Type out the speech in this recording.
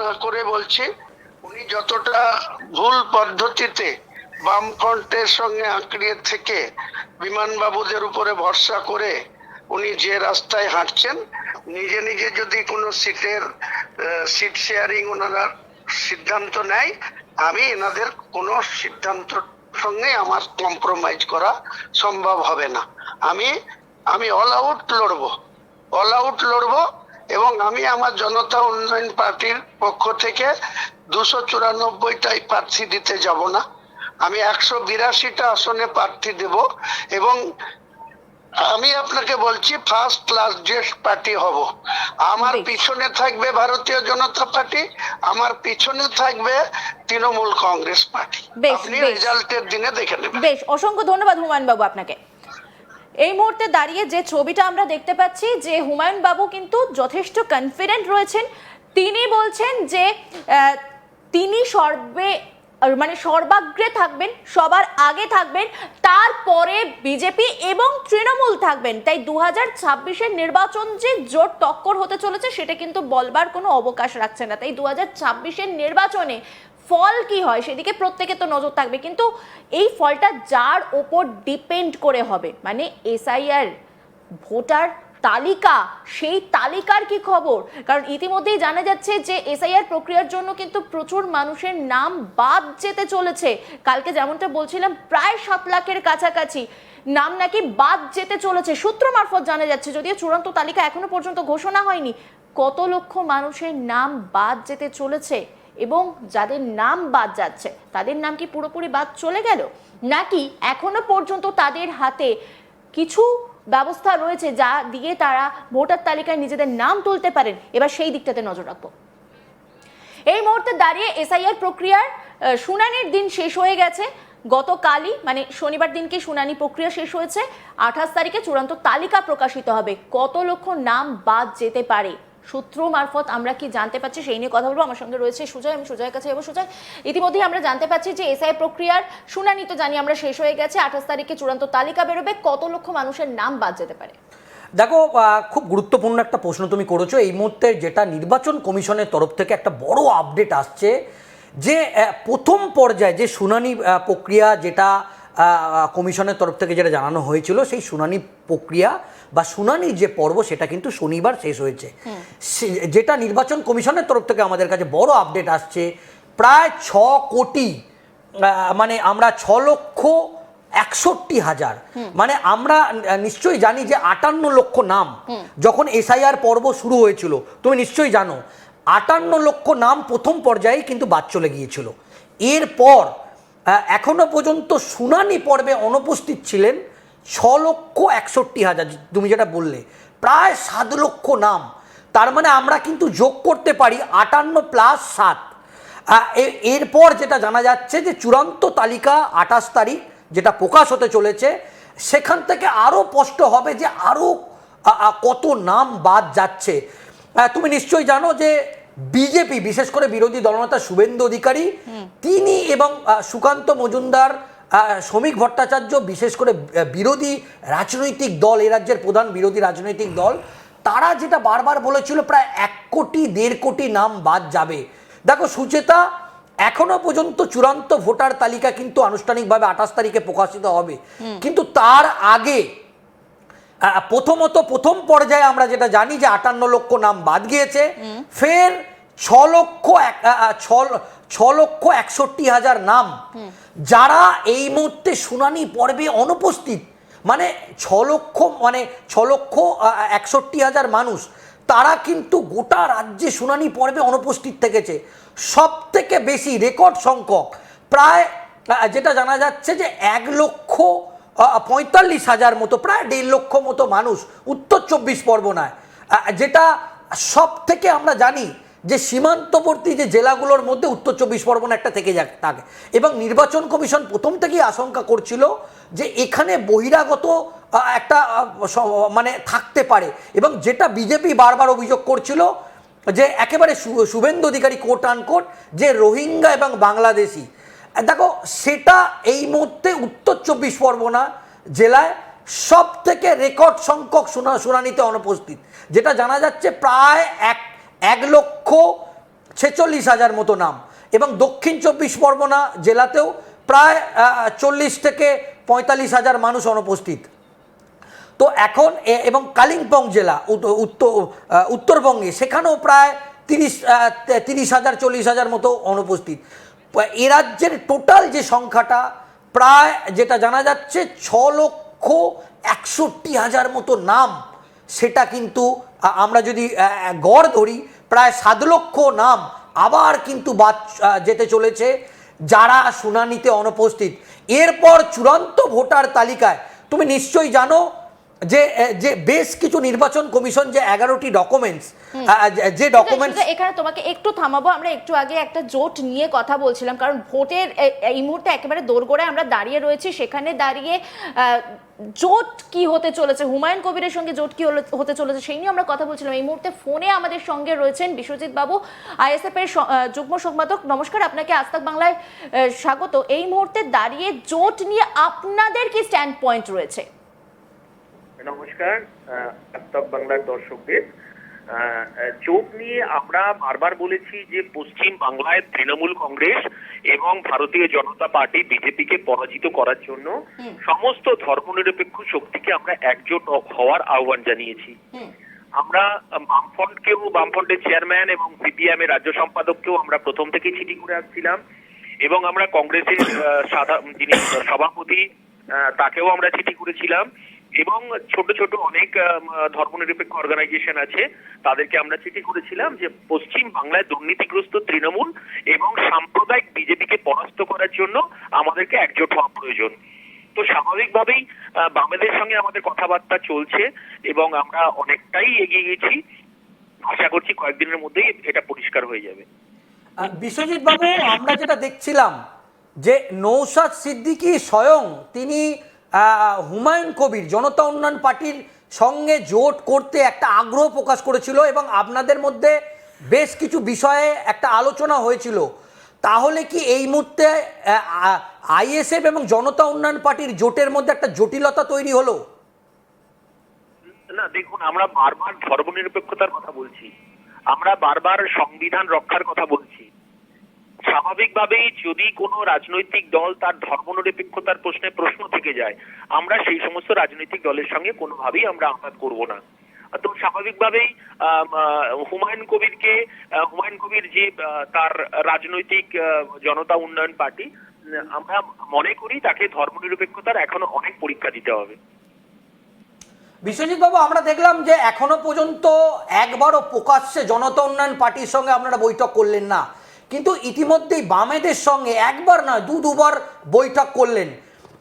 না করে বলছি, উনি যতটা ভুল পদ্ধতিতে বামফ্রন্টের সঙ্গে আঁকড়িয়ে থেকে বিমানবাবুদের উপরে ভরসা করে উনি যে রাস্তায় হাঁটছেন, নিজে নিজে যদি কোনো সিট শেয়ারিং ওনারা সিদ্ধান্ত নেয়, আমি এনাদের কোনো সিদ্ধান্ত সঙ্গে আমার কম্প্রোমাইজ করা সম্ভব হবে না। আমি অল আউট লড়বো এবং আমি আমার জনতা উন্নয়ন পার্টির পক্ষ থেকে 294টাই প্রার্থী দিতে যাব না, আমি 182টা আসনে প্রার্থী দেব এবং আমি আপনাকে বলছি ফার্স্ট ক্লাস যে পার্টি হব। আমার পিছনে থাকবে ভারতীয় জনতা পার্টি, আমার পিছনে থাকবে তৃণমূল কংগ্রেস পার্টি। আপনি রেজাল্টের দিনে দেখে নেবেন। বেশ, অসংখ্য ধন্যবাদ হুমায়ুন বাবু আপনাকে। এই মুহূর্তে দাঁড়িয়ে যে ছবিটা আমরা দেখতে পাচ্ছি, যে হুমায়ুন বাবু কিন্তু যথেষ্ট কনফিডেন্ট রয়েছেন। তিনি বলছেন যে তিনি সর্বাগ্রে থাকবেন, সবার আগে থাকবেন, তারপরে বিজেপি এবং তৃণমূল থাকবেন। তাই 2026-এর নির্বাচন যে জোট টক্কর হতে চলেছে সেটা কিন্তু বলবার কোনো অবকাশ রাখছে না। তাই 2026-এর নির্বাচনে ফল কি হয় সেদিকে প্রত্যেকে তো নজর থাকবে, কিন্তু এই ফলটা যার ওপর ডিপেন্ড করে হবে, মানে এসআইআর ভোটার তালিকা, সেই তালিকার কি খবর? কারণ ইতিমধ্যেই জানা যাচ্ছে যে এসআইআর প্রক্রিয়ার জন্য কিন্তু প্রচুর মানুষের নাম বাদ যেতে চলেছে। কালকে যেমনটা বলছিলাম, প্রায় 7 লাখের কাছাকাছি নাম নাকি বাদ যেতে চলেছে, সূত্র মারফত জানা যাচ্ছে, যদিও চূড়ান্ত তালিকা এখনো পর্যন্ত ঘোষণা হয়নি। কত লক্ষ মানুষের নাম বাদ যেতে চলেছে এবং যাদের নাম বাদ যাচ্ছে তাদের নাম কি পুরোপুরি বাদ চলে গেল, নাকি এখনো পর্যন্ত তাদের হাতে কিছু ব্যবস্থা রয়েছে যা দিয়ে তারা ভোটার তালিকায় নিজেদের নাম তুলতে পারেন? এবার সেই দিকটাতে নজর রাখবো। এই মুহূর্তে দাঁড়িয়ে এসআইআর প্রক্রিয়ার শুনানির দিন শেষ হয়ে গেছে। গতকালই মানে শনিবার দিনকে শুনানি প্রক্রিয়া শেষ হয়েছে। 28 তারিখে চূড়ান্ত তালিকা প্রকাশিত হবে। কত লক্ষ নাম বাদ যেতে পারে সূত্র মারফত আমরা কি জানতে পাচ্ছি, সেই নিয়ে কথা বলবো। আমার সঙ্গে রয়েছে সুজয়, আমি সুজয়ের কাছে যাবো। সুজয়, ইতিমধ্যেই আমরা জানতে পাচ্ছি যে এসআই প্রক্রিয়ার শুনানি তো জানি আমরা শেষ হয়ে গেছে, 28 তারিখে চূড়ান্ত তালিকা বেরোবে। কত লক্ষ মানুষের নাম বাদ যেতে পারে? দেখো, খুব গুরুত্বপূর্ণ একটা প্রশ্ন তুমি করেছো। এই মুহূর্তে যেটা নির্বাচন কমিশনের তরফ থেকে একটা বড় আপডেট আসছে, যে প্রথম পর্যায়ে যে শুনানি প্রক্রিয়া, যেটা কমিশনের তরফ থেকে যেটা জানানো হয়েছিল, সেই শুনানি প্রক্রিয়া বা শুনানির যে পর্ব সেটা কিন্তু শনিবার শেষ হয়েছে। যেটা নির্বাচন কমিশনের তরফ থেকে আমাদের কাছে বড় আপডেট আসছে, প্রায় 6 কোটি, মানে আমরা 6,61,000, মানে আমরা নিশ্চয়ই জানি যে 58 লক্ষ নাম যখন এসআইআর পর্ব শুরু হয়েছিল, তুমি নিশ্চয়ই জানো 58 লক্ষ নাম প্রথম পর্যায়ে কিন্তু বাদ চলে গিয়েছিল। এরপর এখনো পর্যন্ত শুনানি পর্বে অনুপস্থিত ছিলেন 6,61,000, তুমি যেটা বললে প্রায় 7 লক্ষ নাম। তার মানে আমরা কিন্তু যোগ করতে পারি 58 + 7। এরপর যেটা জানা যাচ্ছে যে চূড়ান্ত তালিকা 28 তারিখ যেটা প্রকাশ হতে চলেছে, সেখান থেকে আরও স্পষ্ট হবে যে আরও কত নাম বাদ যাচ্ছে। তুমি নিশ্চয়ই জানো যে বিজেপি, বিশেষ করে বিরোধী দলনেতা শুভেন্দু অধিকারী, তিনি এবং সুকান্ত মজুমদার, শ্রমিক ভট্টাচার্য, বিশেষ করে বিরোধী রাজনৈতিক দল, এ রাজ্যের প্রধান বিরোধী রাজনৈতিক দল, তারা যেটা বারবার বলেছিল প্রায় 1 কোটি 1.5 কোটি নাম বাদ যাবে। দেখো সুচেতা, এখনো পর্যন্ত চূড়ান্ত ভোটার তালিকা কিন্তু আনুষ্ঠানিকভাবে 28 তারিখে প্রকাশিত হবে, কিন্তু তার আগে প্রথম পর্যায়ে আমরা যেটা জানি যে 58 লক্ষ নাম বাদ গিয়েছে, ফের 6,61,000 নাম যারা এই মুহূর্তে শুনানি পর্বে অনুপস্থিত, মানে 6,61,000 মানুষ, তারা কিন্তু গোটা রাজ্যে শুনানি পর্বে অনুপস্থিত থেকেছে। সব থেকে বেশি রেকর্ড সংখ্যক, প্রায় যেটা জানা যাচ্ছে যে 1,45,000 মতো, প্রায় 1.5 লক্ষ মতো মানুষ উত্তর 24 পরগনায়, যেটা সব থেকে আমরা জানি যে সীমান্তবর্তী যে জেলাগুলোর মধ্যে উত্তর 24 পরগনা একটা থেকে থাকে, এবং নির্বাচন কমিশন প্রথম থেকেই আশঙ্কা করছিল যে এখানে বহিরাগত একটা মানে থাকতে পারে, এবং যেটা বিজেপি বারবার অভিযোগ করছিল যে একেবারে শুভেন্দু অধিকারী কোট আনকোট যে রোহিঙ্গা এবং বাংলাদেশি। দেখো সেটা এই মুহূর্তে উত্তর 24 পরগনা জেলায় সব থেকে রেকর্ড সংখ্যক শুনানিতে অনুপস্থিত, যেটা জানা যাচ্ছে প্রায় 1,46,000 46,000 মতো নাম, এবং দক্ষিণ 24 পরগনা জেলাতেও প্রায় 40 থেকে 45,000 মানুষ অনুপস্থিত। তো এখন এবং কালিম্পং জেলা উত্তরবঙ্গে সেখানেও প্রায় 30,000 40,000 মতো অনুপস্থিত। এ রাজ্যের টোটাল যে সংখ্যাটা প্রায় যেটা জানা যাচ্ছে 6,61,000 মতো নাম, সেটা কিন্তু আমরা যদি গড় ধরি প্রায় 7 লক্ষ নাম আবার কিন্তু বাদ যেতে চলেছে যারা শুনানিতে অনুপস্থিত। এরপর চূড়ান্ত ভোটার তালিকায় তুমি নিশ্চয়ই জানো যে যে বেশ কিছু নির্বাচন কমিশন যে 11টি ডকুমেন্টস, যে ডকুমেন্টস এখানে তোমাকে একটু থামাবো। আমরা একটু আগে একটা জোট নিয়ে কথা বলছিলাম, কারণ ভোটের এই মুহূর্তে একেবারে দোরগোড়ায় আমরা দাঁড়িয়ে রয়েছি। সেখানে দাঁড়িয়ে জোট কি হতে চলেছে, হুমায়ুন কবিরের সঙ্গে জোট কি হতে চলেছে সেই নিয়ে আমরা কথা বলছিলাম। এই মুহূর্তে ফোনে আমাদের সঙ্গে রয়েছেন বিশ্বজিৎ বাবু, আইএসএফ এর যুগ্ম সম্পাদক। নমস্কার, আপনাকে আজ তাক বাংলায় স্বাগত। এই মুহূর্তে দাঁড়িয়ে জোট নিয়ে আপনাদের কি স্ট্যান্ড পয়েন্ট রয়েছে? নমস্কার আজ বাংলার দর্শকদের। জোট নিয়ে আমরা বারবার বলেছি যে পশ্চিম বাংলায় তৃণমূল কংগ্রেস এবং ভারতীয় জনতা পার্টি বিজেপিকে পরাজিত করার জন্য সমস্ত ধর্মনিরপেক্ষ শক্তিকে আমরা একজোট হওয়ার আহ্বান জানিয়েছি। আমরা বামফ্রন্টকেও, বামফ্রন্টের চেয়ারম্যান এবং সিপিএম এর রাজ্য সম্পাদককেও আমরা প্রথম থেকে চিঠি করে আসছিলাম, এবং আমরা কংগ্রেসের যিনি সভাপতি তাকেও আমরা চিঠি করেছিলাম, এবং ছোট ছোট অনেক ধর্মনিরপেক্ষ অর্গানাইজেশন আছে তাদেরকে আমরা চিঠি করেছিলাম যে পশ্চিম বাংলায় দুর্নীতিগ্রস্ত তৃণমূল এবং সাম্প্রদায়িক বিজেপিকে পরাস্ত করার জন্য আমাদেরকে একজোট হওয়া প্রয়োজন। তো স্বাভাবিকভাবেই বামেদের সঙ্গে আমাদের কথাবার্তা চলছে এবং আমরা অনেকটাই এগিয়ে গেছি। আশা করছি কয়েকদিনের মধ্যেই এটা পরিষ্কার হয়ে যাবে। বিশ্বজিৎ বাবু, আমরা যেটা দেখছিলাম যে নৌশাদ সিদ্দিকী স্বয়ং তিনি হুমায়ুন কবির জনতা উন্নয়ন পার্টির সঙ্গে জোট করতে একটা আগ্রহ প্রকাশ করেছিল, এবং আপনাদের মধ্যে বেশ কিছু বিষয়ে একটা আলোচনা হয়েছিল। তাহলে কি এই মুহূর্তে আইএসএফ এবং জনতা উন্নয়ন পার্টির জোটের মধ্যে একটা জটিলতা তৈরি হলো? না, দেখুন, আমরা বারবার ধর্মনিরপেক্ষতার কথা বলছি, আমরা বারবার সংবিধান রক্ষার কথা বলছি। স্বাভাবিকভাবেই যদি কোনো রাজনৈতিক দল তার ধর্মনিরপেক্ষতার প্রশ্নে প্রশ্ন থেকে যায়, আমরা সেই সমস্ত রাজনৈতিক দলের সঙ্গে কোনোভাবেই আমরা আঘাত করব না। তো স্বাভাবিকভাবেই হুমায়ুন কবির যে তার রাজনৈতিক জনতা উন্নয়ন পার্টি, আমরা মনে করি তাকে ধর্মনিরপেক্ষতার এখনো অনেক পরীক্ষা দিতে হবে। বিশ্বজিৎ বাবু, আমরা দেখলাম যে এখনো পর্যন্ত একবারও প্রকাশ্যে জনতা উন্নয়ন পার্টির সঙ্গে আপনারা বৈঠক করলেন না, কিন্তু ইতিমধ্যেই বামেদের সঙ্গে একবার নয় দুবার বৈঠক করলেন।